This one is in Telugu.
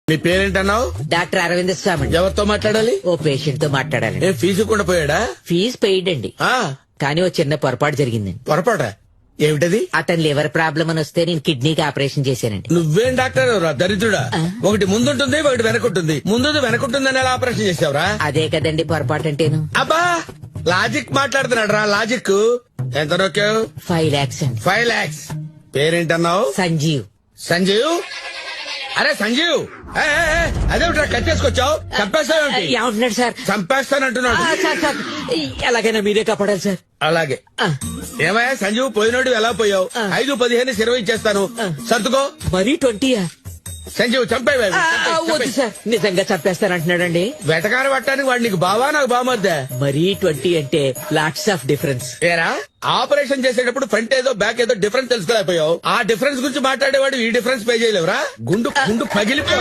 నీ పేరేంటన్నావు? డాక్టర్ అరవింద్ స్వామి. ఎవరితో మాట్లాడాలి? ఓ పేషెంట్ తో మాట్లాడాలండి. ఏ ఫీజు కూడా పోయాడా? ఫీజు పెయిడ్ అండి, ఆ కానీ ఓ చిన్న పొరపాటు జరిగిందండి. పొరపాట ఏమిటది? అతను లివర్ ప్రాబ్లం అని వస్తే నేను కిడ్నీకి ఆపరేషన్ చేశానండి. నువ్వేం డాక్టర్ రా దరిద్రుడా? ఒకటి ముందుంటుంది, ఒకటి వెనకుంటుంది. ముందు వెనకుంటుందని ఎలా ఆపరేషన్ చేసావురా? అదే కదండి పొరపాటు అంటేను. అబ్బా లాజిక్ మాట్లాడుతున్నాడు రా. లాజిక్ ఎంత నొక్కావు? 5 lakhs అండి. 5 lakhs. పేరేంటన్నావు? సంజీవ్. సంజీవ్. అరే సంజీవ్, అదేమిట్రా కట్టేసుకొచ్చావు? చంపేస్తావేంటి? ఏమంటున్నాడు సార్? చంపేస్తానంటున్నాడు. సార్ ఎలాగైనా మీరే కాపాడాలి సార్. అలాగే ఆ, ఏమయ్యా సంజీవ్, పోయినోడు ఎలా పోయావు? 5-15 ఇరవై ఇచ్చేస్తాను, సర్దుకో. మరీ 20? సంజీవ్ చంపేవా? వద్దు సార్, నిజంగా చంపేస్తానంటున్నాడండి. వెటకారం పట్టడానికి వాడు నీకు బావా నాకు బామద్దా? మరీ 20 అంటే లాట్స్ ఆఫ్ డిఫరెన్స్. ఏరా ఆపరేషన్ చేసేటప్పుడు ఫ్రంట్ ఏదో బ్యాక్ ఏదో డిఫరెన్స్ తెలుసుకోలేకపోయావు. ఆ డిఫరెన్స్ గురించి మాట్లాడేవాడు ఈ డిఫరెన్స్ పే చేయలేవురా? గుండు పగిలిపో.